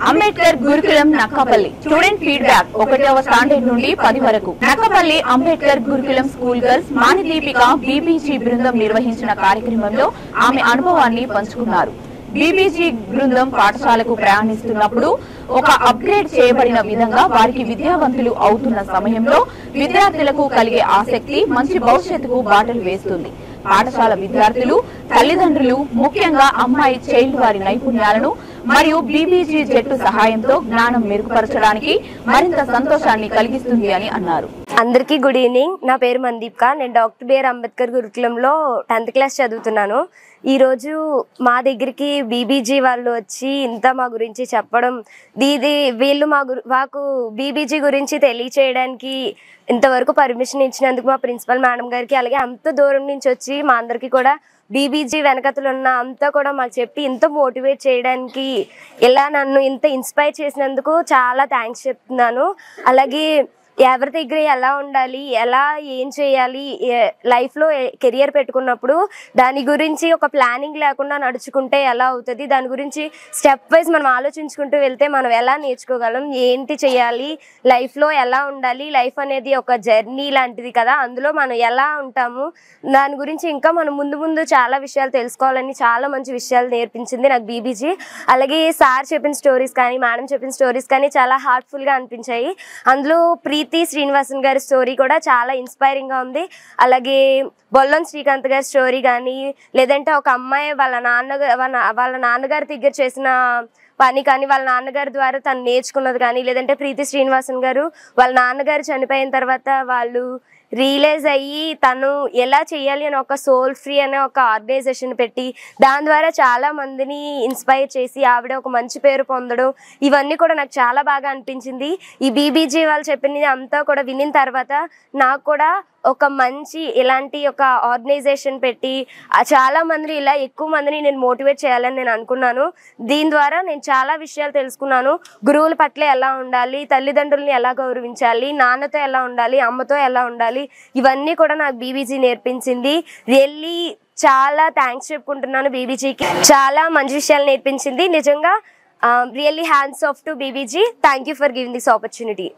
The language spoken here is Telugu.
అంబేద్కర్ గురుకులం నక్కపల్లి స్టూడెంట్ ఫీడ్బ్యాక్ 1వ స్టాండర్డ్ నుండి 10 వరకు నక్కపల్లి అంబేద్కర్ గురుకులం స్కూల్ గర్ల్స్ మానిదీపిక బీబీజీ బృందం నిర్వహించిన కార్యక్రమంలో ఆమె అనుభవాన్ని పంచుకున్నారు. బీబీజీ బృందం పాఠశాలకు ప్రయాణిస్తున్నప్పుడు ఒక అప్గ్రేడ్ చేయబడిన విధంగా వారికి విద్యావంతులు అవుతున్న సమయంలో విద్యార్థులకు కలిగే ఆసక్తి మంచి భవిష్యత్తుకు బాటలు వేస్తుంది. పాఠశాల విద్యార్థులు, తల్లిదండ్రులు, ముఖ్యంగా అమ్మాయి చైల్డ్ వారి నైపుణ్యాలను మరియు బీబీజీ జట్టు సహాయంతో జ్ఞానం మెరుగుపరచడానికి మరింత సంతోషాన్ని కలిగిస్తుంది అని అన్నారు. అందరికీ గుడ్ ఈవినింగ్. నా పేరు మందీప్క. నేను డాక్టర్ బిఆర్ అంబేద్కర్ గురుకులంలో 10th క్లాస్ చదువుతున్నాను. ఈరోజు మా దగ్గరికి బీబీజీ వాళ్ళు వచ్చి ఇంత మా గురించి చెప్పడం, వీళ్ళు మాకు బీబీజీ గురించి తెలియచేయడానికి ఇంతవరకు పర్మిషన్ ఇచ్చినందుకు మా ప్రిన్సిపల్ మేడం గారికి, అలాగే అంత దూరం నుంచి వచ్చి మా అందరికీ కూడా బీబీజీ వెనకతలు ఉన్న అంతా కూడా మాకు చెప్పి ఇంత మోటివేట్ చేయడానికి, ఇలా నన్ను ఇంత ఇన్స్పైర్ చేసినందుకు చాలా థ్యాంక్స్ చెప్తున్నాను. అలాగే ఎవరి దగ్గర ఎలా ఉండాలి, ఎలా ఏం చేయాలి, లైఫ్లో కెరియర్ పెట్టుకున్నప్పుడు దాని గురించి ఒక ప్లానింగ్ లేకుండా నడుచుకుంటే ఎలా అవుతుంది, దాని గురించి స్టెప్ వైజ్ మనం ఆలోచించుకుంటూ వెళ్తే మనం ఎలా నేర్చుకోగలం, ఏంటి చేయాలి, లైఫ్లో ఎలా ఉండాలి, లైఫ్ అనేది ఒక జర్నీ లాంటిది కదా, అందులో మనం ఎలా ఉంటాము, దాని గురించి ఇంకా మనం ముందు చాలా విషయాలు తెలుసుకోవాలని చాలా మంచి విషయాలు నేర్పించింది నాకు బీబీజీ. అలాగే సార్ చెప్పిన స్టోరీస్ కానీ మేడం చెప్పిన స్టోరీస్ కానీ చాలా హార్ట్ఫుల్గా అనిపించాయి. అందులో శ్రీనివాసన్ గారి స్టోరీ కూడా చాలా ఇన్స్పైరింగ్ గా ఉంది. అలాగే బొల్లం శ్రీకాంత్ గారి స్టోరీ కానీ, లేదంటే ఒక అమ్మాయి వాళ్ళ నాన్నగారి దగ్గర చేసిన పని కానీ, వాళ్ళ నాన్నగారి ద్వారా తను నేర్చుకున్నది కానీ, లేదంటే ప్రీతి శ్రీనివాసన్ గారు వాళ్ళ నాన్నగారు చనిపోయిన తర్వాత వాళ్ళు రియలైజ్ అయ్యి తను ఎలా చేయాలి అని ఒక సోల్ ఫ్రీ అనే ఒక ఆర్గనైజేషన్ పెట్టి దాని ద్వారా చాలా మందిని ఇన్స్పైర్ చేసి ఆవిడ ఒక మంచి పేరు పొందడం, ఇవన్నీ కూడా నాకు చాలా బాగా అనిపించింది. ఈ బీబీజీ వాళ్ళు చెప్పింది అంతా కూడా వినిన తర్వాత నాకు కూడా ఒక మంచి ఇలాంటి ఒక ఆర్గనైజేషన్ పెట్టి చాలా మందిని, ఇలా ఎక్కువ మందిని నేను మోటివేట్ చేయాలని నేను అనుకున్నాను. దీని ద్వారా నేను చాలా విషయాలు తెలుసుకున్నాను. గురువుల పట్ల ఎలా ఉండాలి, తల్లిదండ్రుల్ని ఎలా గౌరవించాలి, నాన్నతో ఎలా ఉండాలి, అమ్మతో ఎలా ఉండాలి, ఇవన్నీ కూడా నాకు బీబీజీ నేర్పించింది. రియల్లీ చాలా థ్యాంక్స్ చెప్పుకుంటున్నాను బీబీజీకి. చాలా మంచి విషయాలు నేర్పించింది నిజంగా. Really hands off to BBG. Thank you for giving this opportunity.